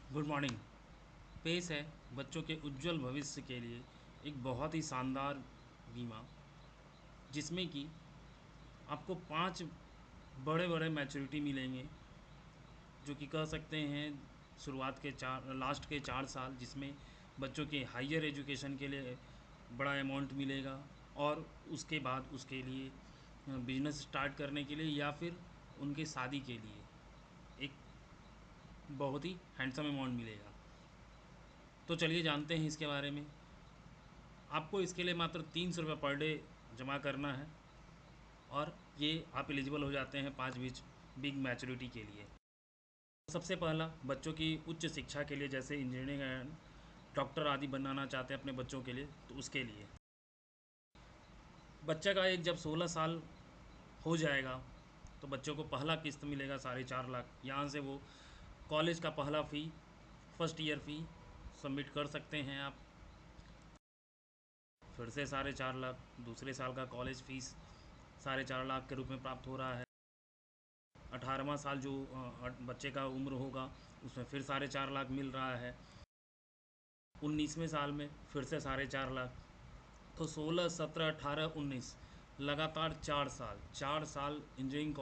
Good morning. पेश है बच्चों के उज्जवल भविष्य के लिए एक बहुत ही शानदार बीमा, जिसमें कि आपको 5 बड़े बड़े मैच्योरिटी मिलेंगे, जो कि कह सकते हैं शुरुआत के 4 लास्ट के 4 साल, जिसमें बच्चों के हायर एजुकेशन के लिए बड़ा अमाउंट मिलेगा, और उसके बाद उसके लिए बिजनेस स्टार्ट करने के लिए या फिर उनके शादी के लिए एक बहुत ही हैंडसम अमाउंट मिलेगा। तो चलिए जानते हैं इसके बारे में। आपको इसके लिए मात्र 300 रुपये पर डे जमा करना है, और ये आप एलिजिबल हो जाते हैं 5 बीच बिग मैच्योरिटी के लिए। सबसे पहला, बच्चों की उच्च शिक्षा के लिए, जैसे इंजीनियरिंग एंड डॉक्टर आदि बनाना चाहते हैं अपने बच्चों के लिए, तो उसके लिए बच्चे का एक जब 16 साल हो जाएगा तो बच्चों को पहला किस्त मिलेगा 4.5 लाख। यहाँ से वो कॉलेज का पहला फ़ी, फर्स्ट ईयर फ़ी सबमिट कर सकते हैं आप। फिर से 4.5 लाख दूसरे साल का कॉलेज फ़ीस 4.5 लाख के रूप में प्राप्त हो रहा है। 18वां साल जो बच्चे का उम्र होगा, उसमें फिर 4.5 लाख मिल रहा है। 19वें साल में फिर से 4.5 लाख। तो 16, 17, 18, 19 लगातार 4 साल इंजीनियरिंग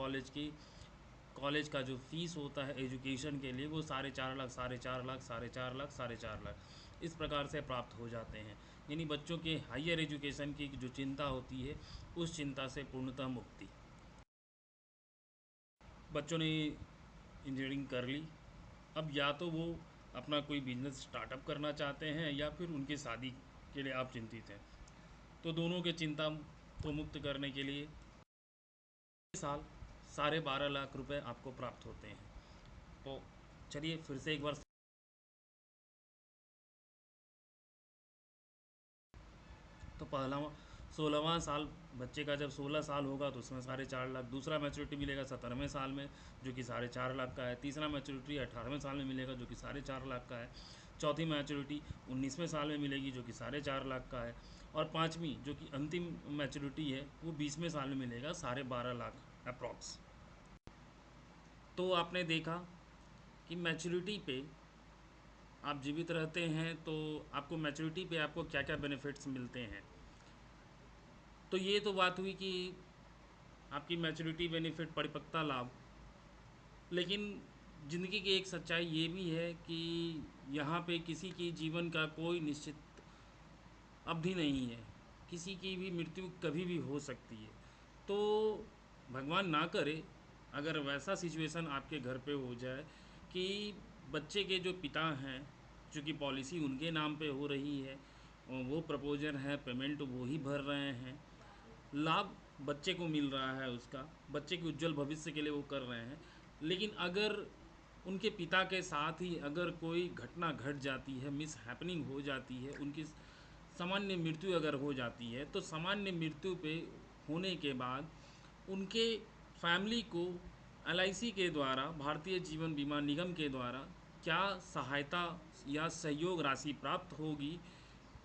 कॉलेज का जो फीस होता है एजुकेशन के लिए, वो 4.5 लाख, 4.5 लाख, 4.5 लाख, 4.5 लाख इस प्रकार से प्राप्त हो जाते हैं। यानी बच्चों के हायर एजुकेशन की जो चिंता होती है, उस चिंता से पूर्णतः मुक्ति। बच्चों ने इंजीनियरिंग कर ली, अब या तो वो अपना कोई बिजनेस स्टार्टअप करना चाहते हैं या फिर उनकी शादी के लिए आप चिंतित हैं, तो दोनों के चिंता को मुक्त करने के लिए साल 12.5 लाख रुपए आपको प्राप्त होते हैं। तो चलिए फिर से एक बार। तो पहला 16वां साल बच्चे का जब 16 साल होगा तो उसमें 4.5 लाख। दूसरा मैच्योरिटी मिलेगा 17वें साल में, जो कि 4.5 लाख का है। तीसरा मैच्योरिटी 18वें साल में मिलेगा, जो कि 4.5 लाख का है। चौथी मैच्योरिटी 19वें साल में मिलेगी, जो कि 4.5 लाख का है। और पाँचवीं जो कि अंतिम मैच्योरिटी है, वो 20वें साल में मिलेगा, 12.5 लाख अप्रॉक्स। तो आपने देखा कि मैच्योरिटी पे आप जीवित रहते हैं तो आपको मैच्योरिटी पे आपको क्या क्या बेनिफिट्स मिलते हैं। तो ये तो बात हुई कि आपकी मैच्योरिटी बेनिफिट, परिपक्वता लाभ। लेकिन ज़िंदगी की एक सच्चाई ये भी है कि यहाँ पे किसी की जीवन का कोई निश्चित अवधि नहीं है, किसी की भी मृत्यु कभी भी हो सकती है। तो भगवान ना करे अगर वैसा सिचुएशन आपके घर पे हो जाए कि बच्चे के जो पिता हैं, चूँकि पॉलिसी उनके नाम पे हो रही है, वो प्रपोजर है, पेमेंट वो ही भर रहे हैं, लाभ बच्चे को मिल रहा है, उसका बच्चे के उज्जवल भविष्य के लिए वो कर रहे हैं। लेकिन अगर उनके पिता के साथ ही अगर कोई घटना घट जाती है, मिस हैपनिंग हो जाती है, उनकी सामान्य मृत्यु अगर हो जाती है, तो सामान्य मृत्यु पे होने के बाद उनके फैमिली को एलआईसी के द्वारा, भारतीय जीवन बीमा निगम के द्वारा क्या सहायता या सहयोग राशि प्राप्त होगी,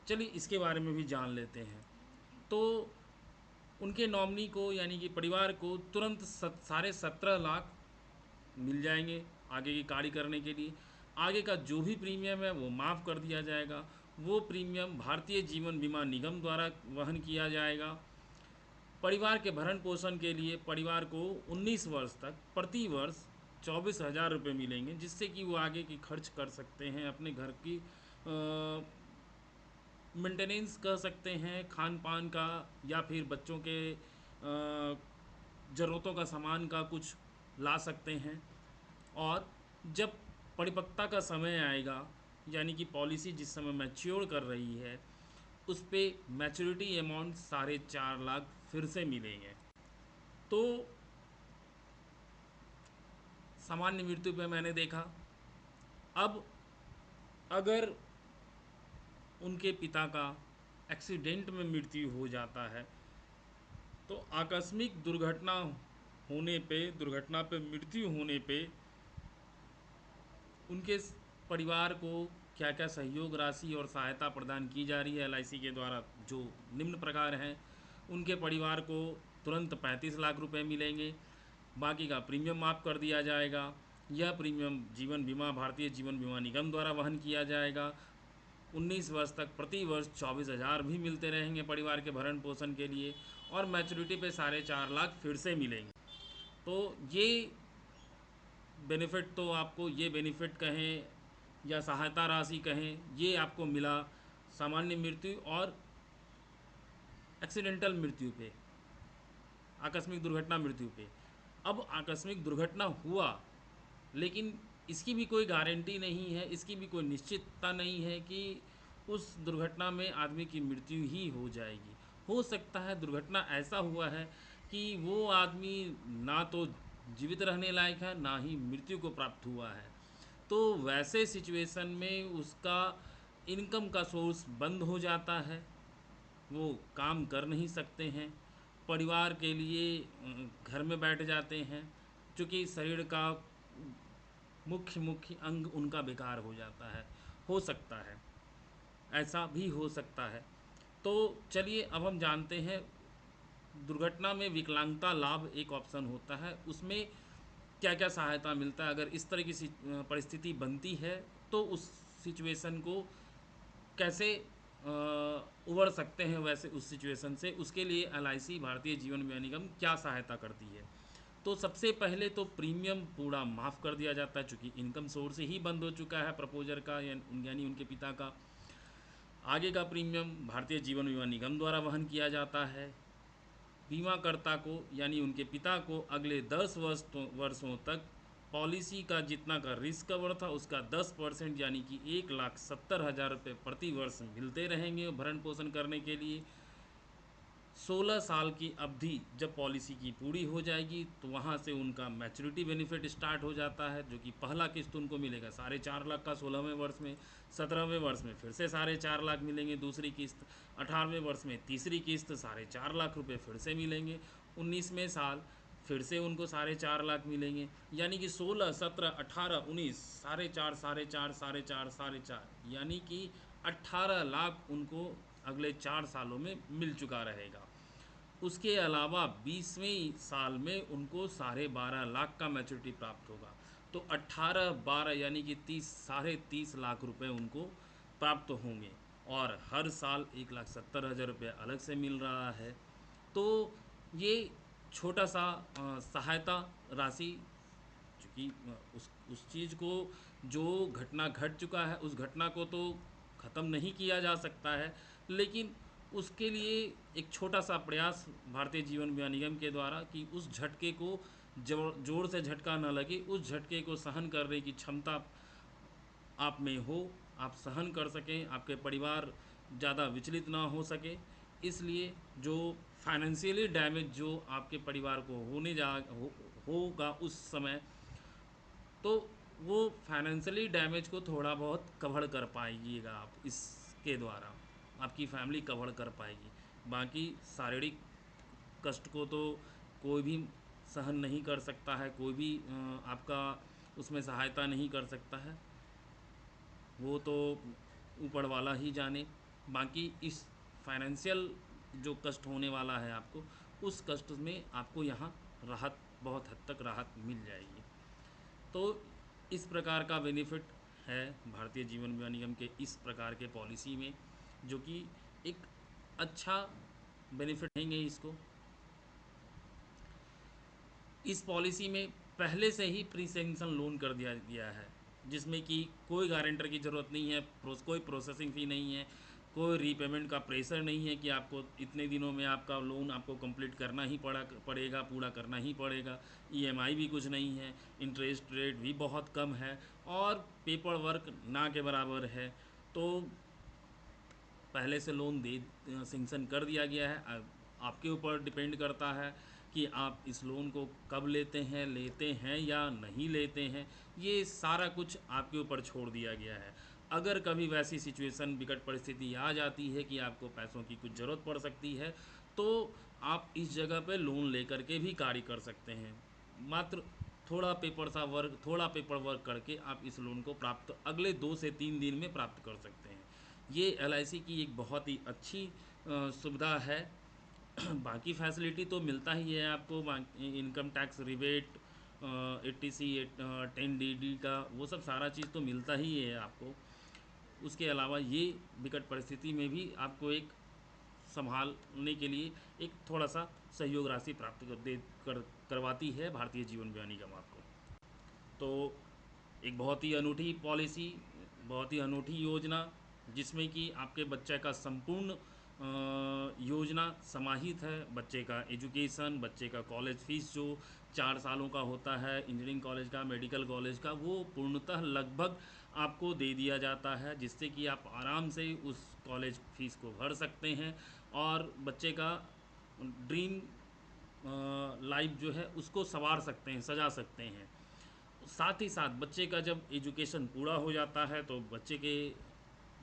चलिए इसके बारे में भी जान लेते हैं। तो उनके नॉमिनी को, यानी कि परिवार को, तुरंत 17.5 लाख मिल जाएंगे आगे की कार्य करने के लिए। आगे का जो भी प्रीमियम है वो माफ़ कर दिया जाएगा। वो प्रीमियम भारतीय जीवन बीमा निगम द्वारा वहन किया जाएगा। परिवार के भरण पोषण के लिए परिवार को 19 वर्ष तक प्रति वर्ष 24,000 रुपये मिलेंगे, जिससे कि वो आगे की खर्च कर सकते हैं, अपने घर की मेंटेनेंस कह सकते हैं, खान पान का, या फिर बच्चों के ज़रूरतों का सामान का कुछ ला सकते हैं। और जब परिपक्वता का समय आएगा, यानी कि पॉलिसी जिस समय मैच्योर कर रही है, उस पे मैच्योरिटी अमाउंट 4.5 लाख फिर से मिलेंगे। तो सामान्य मृत्यु पे मैंने देखा। अब अगर उनके पिता का एक्सीडेंट में मृत्यु हो जाता है, तो आकस्मिक दुर्घटना पे मृत्यु होने पे उनके परिवार को क्या क्या सहयोग राशि और सहायता प्रदान की जा रही है एलआईसी के द्वारा, जो निम्न प्रकार हैं। उनके परिवार को तुरंत 35 लाख रुपए मिलेंगे, बाकी का प्रीमियम माफ़ कर दिया जाएगा। यह प्रीमियम जीवन बीमा भारतीय जीवन बीमा निगम द्वारा वहन किया जाएगा। 19 वर्ष तक प्रति वर्ष 24,000 भी मिलते रहेंगे परिवार के भरण पोषण के लिए, और मैच्योरिटी पे 4.5 लाख फिर से मिलेंगे। तो ये बेनिफिट, तो आपको ये बेनिफिट कहें या सहायता राशि कहें, ये आपको मिला सामान्य मृत्यु और एक्सीडेंटल मृत्यु पे, आकस्मिक दुर्घटना मृत्यु पे। अब आकस्मिक दुर्घटना हुआ, लेकिन इसकी भी कोई गारंटी नहीं है, इसकी भी कोई निश्चितता नहीं है कि उस दुर्घटना में आदमी की मृत्यु ही हो जाएगी। हो सकता है दुर्घटना ऐसा हुआ है कि वो आदमी ना तो जीवित रहने लायक है, ना ही मृत्यु को प्राप्त हुआ है। तो वैसे सिचुएशन में उसका इनकम का सोर्स बंद हो जाता है, वो काम कर नहीं सकते हैं, परिवार के लिए घर में बैठ जाते हैं, क्योंकि शरीर का मुख्य अंग उनका बेकार हो जाता है। हो सकता है, ऐसा भी हो सकता है। तो चलिए अब हम जानते हैं, दुर्घटना में विकलांगता लाभ एक ऑप्शन होता है, उसमें क्या क्या सहायता मिलता है। अगर इस तरह की परिस्थिति बनती है तो उस सिचुएशन को कैसे उबर सकते हैं, वैसे उस सिचुएशन से, उसके लिए LIC भारतीय जीवन बीमा निगम क्या सहायता करती है। तो सबसे पहले तो प्रीमियम पूरा माफ़ कर दिया जाता है, चूँकि इनकम सोर्स ही बंद हो चुका है प्रपोजर का यानी उनके पिता का। आगे का प्रीमियम भारतीय जीवन बीमा निगम द्वारा वहन किया जाता है। बीमाकर्ता को यानी उनके पिता को अगले 10 वर्षों तक पॉलिसी का जितना का रिस्क कवर था उसका 10% यानी कि 1,70,000 रुपये प्रति वर्ष मिलते रहेंगे भरण पोषण करने के लिए। 16 साल की अवधि जब पॉलिसी की पूरी हो जाएगी तो वहाँ से उनका मैच्योरिटी बेनिफिट स्टार्ट हो जाता है, जो कि पहला किस्त उनको मिलेगा 4.5 लाख का 16वें वर्ष में, 17वें वर्ष में फिर से 4.5 लाख मिलेंगे दूसरी किस्त, 18वें वर्ष में तीसरी किस्त 4.5 लाख रुपए फिर से मिलेंगे, 19वें साल फिर से उनको 4.5 लाख मिलेंगे। यानी कि 16, 17, 18, 19 4.5 4.5 4.5 4.5 यानी कि 18 लाख उनको अगले 4 सालों में मिल चुका रहेगा। उसके अलावा 20वें साल में उनको 12.5 लाख का मैच्योरिटी प्राप्त होगा। तो 18, 12 यानी कि 30 लाख रुपए उनको प्राप्त होंगे, और हर साल 1,70,000 रुपये अलग से मिल रहा है। तो ये छोटा सा सहायता राशि, चूँकि उस चीज़ को, जो घटना घट चुका है उस घटना को तो ख़त्म नहीं किया जा सकता है, लेकिन उसके लिए एक छोटा सा प्रयास भारतीय जीवन बीमा निगम के द्वारा कि उस झटके को जोर से झटका न लगे, उस झटके को सहन करने की क्षमता आप में हो, आप सहन कर सकें, आपके परिवार ज़्यादा विचलित ना हो सके। इसलिए जो फाइनेंशियली डैमेज जो आपके परिवार को होगा उस समय, तो वो फाइनेंशियली डैमेज को थोड़ा बहुत कवर कर पाएंगेगा आप, इसके द्वारा आपकी फैमिली कवर कर पाएगी। बाकी शारीरिक कष्ट को तो कोई भी सहन नहीं कर सकता है, कोई भी आपका उसमें सहायता नहीं कर सकता है, वो तो ऊपर वाला ही जाने। बाकी इस फाइनेंशियल जो कष्ट होने वाला है आपको, उस कष्ट में आपको यहाँ राहत, बहुत हद तक राहत मिल जाएगी। तो इस प्रकार का बेनिफिट है भारतीय जीवन बीमा निगम के इस प्रकार के पॉलिसी में, जो कि एक अच्छा बेनिफिट देंगे इसको। इस पॉलिसी में पहले से ही प्री सैंक्शन लोन कर दिया गया है, जिसमें कि कोई गारंटर की ज़रूरत नहीं है, कोई प्रोसेसिंग फ़ी नहीं है, कोई रीपेमेंट का प्रेशर नहीं है कि आपको इतने दिनों में आपका लोन आपको कंप्लीट करना ही पड़ेगा, पूरा करना ही पड़ेगा। EMI भी कुछ नहीं है, इंटरेस्ट रेट भी बहुत कम है, और पेपर वर्क ना के बराबर है। तो पहले से लोन सैंक्शन कर दिया गया है। आपके ऊपर डिपेंड करता है कि आप इस लोन को कब लेते हैं या नहीं लेते हैं, ये सारा कुछ आपके ऊपर छोड़ दिया गया है। अगर कभी वैसी सिचुएशन, विकट परिस्थिति आ जाती है कि आपको पैसों की कुछ ज़रूरत पड़ सकती है, तो आप इस जगह पे लोन लेकर के भी कार्य कर सकते हैं। मात्र थोड़ा पेपर वर्क करके आप इस लोन को प्राप्त अगले 2 से 3 दिन में प्राप्त कर सकते हैं। ये LIC की एक बहुत ही अच्छी सुविधा है। बाकी फैसिलिटी तो मिलता ही है आपको, income tax rebate, 80C 10DD का वो सब सारा चीज़ तो मिलता ही है आपको। उसके अलावा ये विकट परिस्थिति में भी आपको एक संभालने के लिए एक थोड़ा सा सहयोग राशि प्राप्त करवाती है भारतीय जीवन बीमा निगम आपको। तो एक बहुत ही अनूठी पॉलिसी, बहुत ही अनूठी योजना, जिसमें कि आपके बच्चे का संपूर्ण योजना समाहित है। बच्चे का एजुकेशन, बच्चे का कॉलेज फीस जो 4 सालों का होता है, इंजीनियरिंग कॉलेज का, मेडिकल कॉलेज का, वो पूर्णतः लगभग आपको दे दिया जाता है, जिससे कि आप आराम से उस कॉलेज फीस को भर सकते हैं और बच्चे का ड्रीम लाइफ जो है उसको संवार सकते हैं, सजा सकते हैं। साथ ही साथ बच्चे का जब एजुकेशन पूरा हो जाता है तो बच्चे के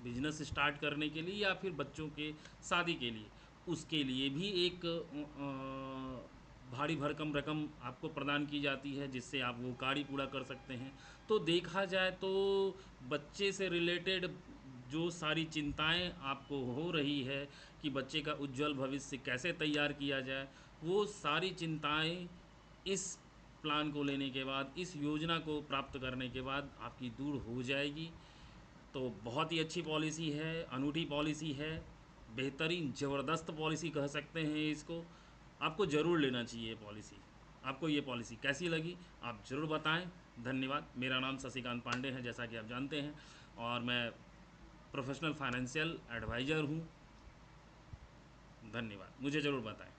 बिजनेस स्टार्ट करने के लिए या फिर बच्चों के शादी के लिए, उसके लिए भी एक भारी भरकम रकम आपको प्रदान की जाती है, जिससे आप वो कार्य पूरा कर सकते हैं। तो देखा जाए तो बच्चे से रिलेटेड जो सारी चिंताएं आपको हो रही है कि बच्चे का उज्जवल भविष्य कैसे तैयार किया जाए, वो सारी चिंताएं इस प्लान को लेने के बाद, इस योजना को प्राप्त करने के बाद आपकी दूर हो जाएगी। तो बहुत ही अच्छी पॉलिसी है, अनूठी पॉलिसी है, बेहतरीन ज़बरदस्त पॉलिसी कह सकते हैं इसको। आपको ज़रूर लेना चाहिए पॉलिसी। आपको ये पॉलिसी कैसी लगी आप ज़रूर बताएं। धन्यवाद। मेरा नाम शशिकांत पांडे है, जैसा कि आप जानते हैं, और मैं प्रोफेशनल फाइनेंशियल एडवाइज़र हूँ। धन्यवाद। मुझे ज़रूर बताएं।